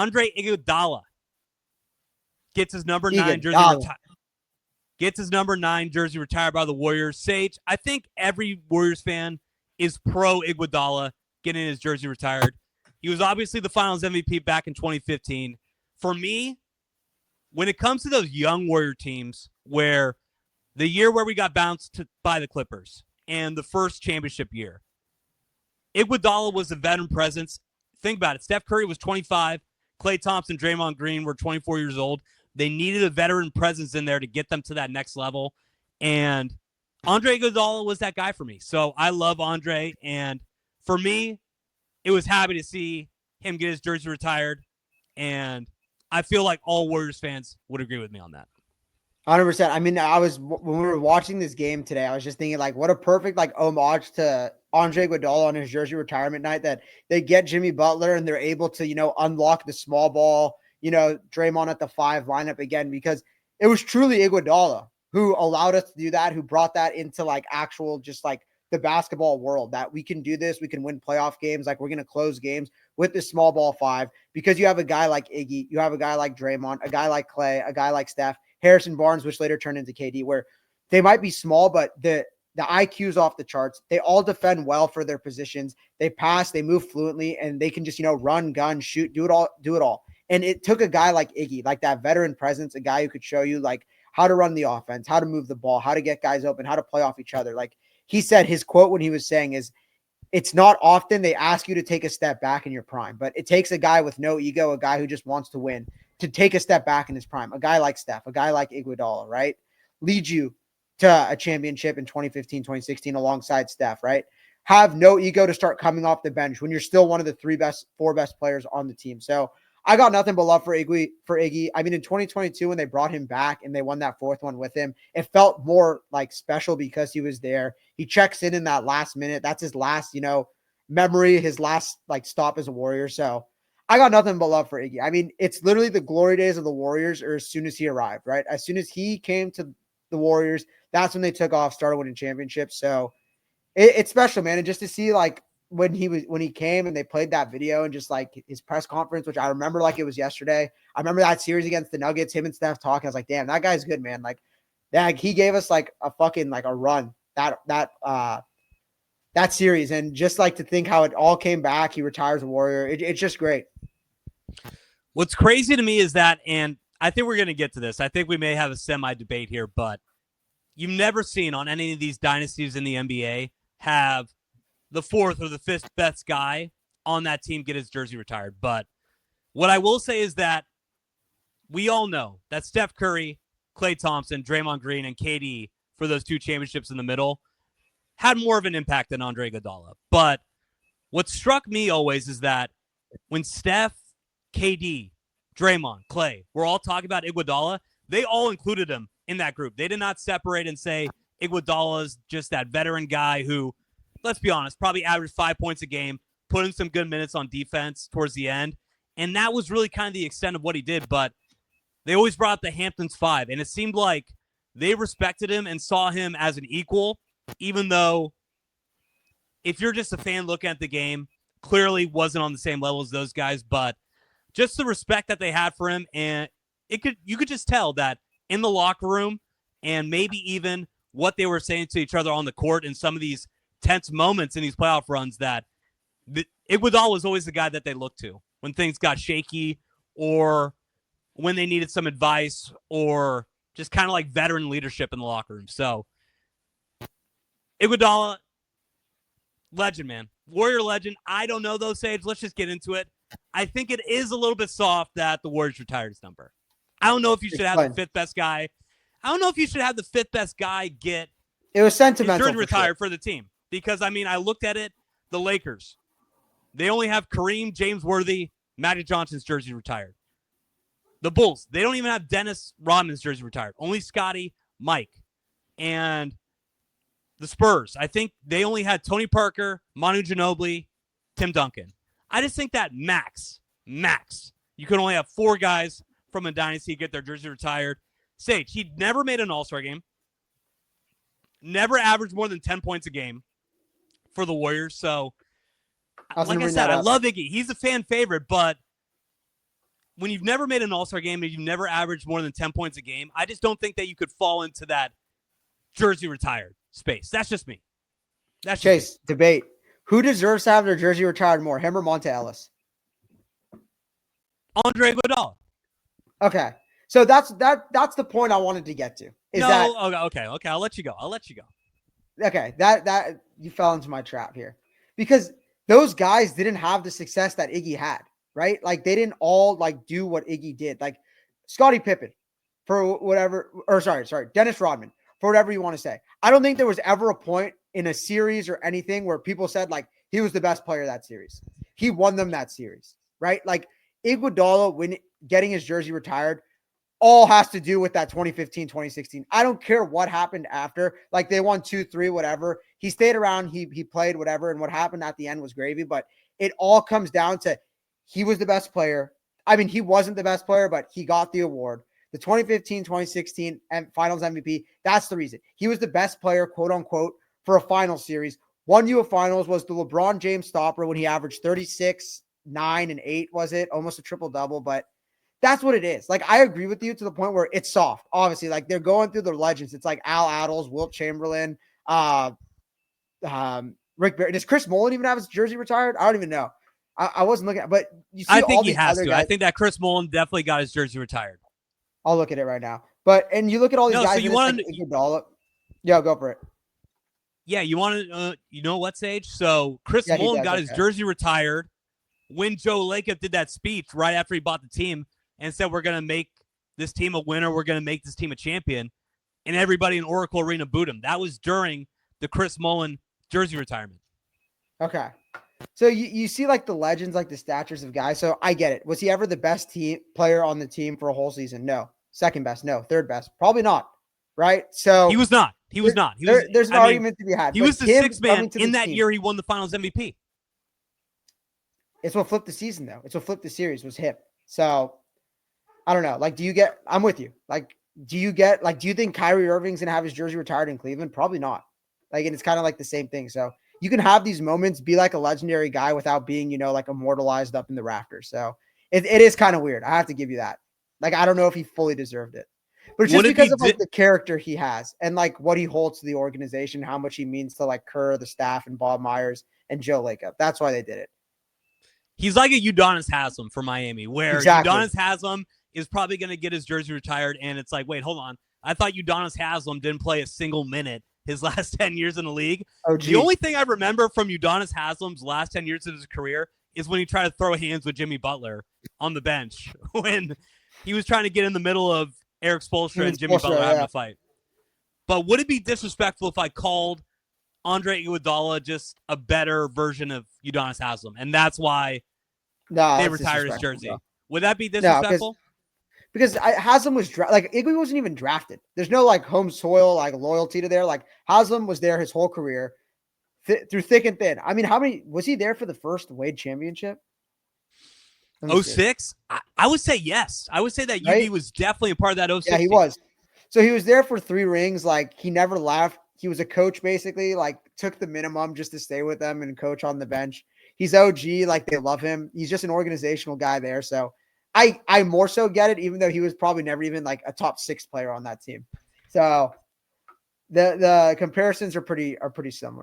Andre Iguodala gets his number 9 jersey retired. Gets his number 9 jersey retired by the Warriors. Sage, I think every Warriors fan is pro Iguodala getting his jersey retired. He was obviously the Finals MVP back in 2015. For me, when it comes to those young Warrior teams, where the year where we got bounced by the Clippers and the first championship year, Iguodala was a veteran presence. Think about it. Steph Curry was 25. Klay Thompson, Draymond Green were 24 years old. They needed a veteran presence in there to get them to that next level. And Andre Iguodala was that guy for me. So I love Andre. And for me, it was happy to see him get his jersey retired. And I feel like all Warriors fans would agree with me on that. 100%. I mean, when we were watching this game today, I was just thinking, like, what a perfect, like, homage to Andre Iguodala on his jersey retirement night, that they get Jimmy Butler and they're able to, unlock the small ball, Draymond at the 5 lineup again, because it was truly Iguodala who allowed us to do that, who brought that into, like, actual, just like the basketball world, that we can do this. We can win playoff games. Like, we're going to close games with this small ball 5, because you have a guy like Iggy, you have a guy like Draymond, a guy like Klay, a guy like Steph, Harrison Barnes, which later turned into KD, where they might be small, but the IQ is off the charts. They all defend well for their positions. They pass, they move fluently, and they can just, run, gun, shoot, do it all. And it took a guy like Iggy, like that veteran presence, a guy who could show you, like, how to run the offense, how to move the ball, how to get guys open, how to play off each other. Like he said, his quote when he was saying is, it's not often they ask you to take a step back in your prime, but it takes a guy with no ego, a guy who just wants to win, to take a step back in his prime. A guy like Steph, a guy like Iguodala, right? Lead you to a championship in 2015, 2016 alongside Steph, right? Have no ego to start coming off the bench when you're still one of the 4 best players on the team. So I got nothing but love for Iggy. I mean, in 2022, when they brought him back and they won that 4th one with him, it felt more like special because he was there. He checks in that last minute. That's his last, memory, his last like stop as a Warrior. So I got nothing but love for Iggy. I mean, it's literally the glory days of the Warriors, or as soon as he arrived, right? As soon as he came to the Warriors, that's when they took off, started winning championships. So it's special, man. And just to see, like, when he came and they played that video and just like his press conference, which I remember like it was yesterday. I remember that series against the Nuggets, him and Steph talking. I was like, damn, that guy's good, man. Like, he gave us like a fucking like a run that series. And just like to think how it all came back, he retires a Warrior. It's just great. What's crazy to me is that, and I think we're going to get to this, I think we may have a semi-debate here, but you've never seen on any of these dynasties in the NBA have the 4th or the 5th best guy on that team get his jersey retired. But what I will say is that we all know that Steph Curry, Klay Thompson, Draymond Green, and KD, for those 2 championships in the middle, had more of an impact than Andre Iguodala. But what struck me always is that when Steph, KD, Draymond, Klay were all talking about Iguodala, they all included him in that group. They did not separate and say Iguodala is just that veteran guy who, let's be honest, probably averaged 5 points a game, put in some good minutes on defense towards the end. And that was really kind of the extent of what he did. But they always brought up the Hamptons 5. And it seemed like they respected him and saw him as an equal, even though if you're just a fan looking at the game, clearly wasn't on the same level as those guys. But just the respect that they had for him. And you could just tell that in the locker room, and maybe even what they were saying to each other on the court in some of these tense moments in these playoff runs, that Iguodala was always the guy that they looked to when things got shaky, or when they needed some advice, or just kind of like veteran leadership in the locker room. So Iguodala, legend, man. Warrior legend. I don't know though, Sage. Let's just get into it. I think it is a little bit soft that the Warriors retired his number. I don't know if you should have the 5th best guy. I don't know if you should have the 5th best guy get it was sentimental his jersey retired for the team. Because, I mean, I looked at it, the Lakers, they only have Kareem, James Worthy, Magic Johnson's jersey retired. The Bulls, they don't even have Dennis Rodman's jersey retired. Only Scotty, Mike. And the Spurs, I think they only had Tony Parker, Manu Ginobili, Tim Duncan. I just think that max, you could only have 4 guys from a dynasty get their jersey retired. Sage, he never made an All-Star game. Never averaged more than 10 points a game for the Warriors. So, like I said, I love Iggy. He's a fan favorite, but when you've never made an all-star game and you've never averaged more than 10 points a game, I just don't think that you could fall into that jersey retired space. That's just me. That's just Chase, debate. Who deserves to have their jersey retired more, him or Monta Ellis? Andre Iguodala. Okay. So that's the point I wanted to get to. Okay. I'll let you go. Okay, that you fell into my trap here. Because those guys didn't have the success that Iggy had, right? Like they didn't all like do what Iggy did. Like Scottie Pippen for whatever, or sorry, Dennis Rodman for whatever you want to say. I don't think there was ever a point in a series or anything where people said like he was the best player of that series. He won them that series, right? Like Iguodala getting his jersey retired all has to do with that 2015, 2016. I don't care what happened after. Like they won 2-3, whatever. He stayed around, he played, whatever, and what happened at the end was gravy. But it all comes down to he was the best player. I mean, he wasn't the best player, but he got the award. The 2015, 2016 Finals MVP, that's the reason. He was the best player, quote unquote, for a final series. Won you a finals was the LeBron James stopper when he averaged 36, 9, and 8, was it? Almost a triple-double, but that's what it is. Like, I agree with you to the point where it's soft. Obviously, like, they're going through the legends. It's like Al Attles, Wilt Chamberlain, Rick Barry. Does Chris Mullin even have his jersey retired? I don't even know. I wasn't looking at, but you see, I think all he these has other to. guys. I think that Chris Mullin definitely got his jersey retired. I'll look at it right now. And you look at all these guys. So you want to Iguodala. Yeah, go for it. Yeah, you want to. You know what, Sage? So Chris Mullin got his jersey retired when Joe Lacob did that speech right after he bought the team and said, we're going to make this team a winner. We're going to make this team a champion. And everybody in Oracle Arena booed him. That was during the Chris Mullin jersey retirement. Okay. So you see like the legends, like the statures of guys. So I get it. Was he ever the best player on the team for a whole season? No. Second best? No. Third best? Probably not. Right? So he was not. There's an argument to be had. He was the sixth man in that year. He won the Finals MVP. It's what flipped the season, though. It's what flipped the series was him. So I don't know. Like, I'm with you. Like, do you think Kyrie Irving's going to have his jersey retired in Cleveland? Probably not. Like, and it's kind of like the same thing. So you can have these moments, be like a legendary guy without being, like immortalized up in the rafters. So it is kind of weird. I have to give you that. Like, I don't know if he fully deserved it, but it's just because of like the character he has and like what he holds to the organization, how much he means to like Kerr, the staff, and Bob Myers and Joe Lacob. That's why they did it. He's like a Udonis Haslem for Miami, where Udonis Haslem is probably going to get his jersey retired. And it's like, wait, hold on. I thought Udonis Haslem didn't play a single minute his last 10 years in the league. The only thing I remember from Udonis Haslem's last 10 years of his career is when he tried to throw hands with Jimmy Butler on the bench when he was trying to get in the middle of Eric Spoelstra and Jimmy Butler having a fight. But would it be disrespectful if I called Andre Iguodala just a better version of Udonis Haslem? And that's why they retired his jersey. Bro. Would that be disrespectful? No, because Haslem was like Iggy wasn't even drafted. There's no like home soil like loyalty to there. Like Haslem was there his whole career through thick and thin. I mean, how many was he there for the first Wade championship? 06? I would say yes. I would say that UD was definitely a part of that 06. Yeah, he was. So he was there for 3 rings. Like he never left. He was a coach basically. Like took the minimum just to stay with them and coach on the bench. He's OG. Like they love him. He's just an organizational guy there. So I more so get it, even though he was probably never even like a top 6 player on that team. So the comparisons are pretty similar.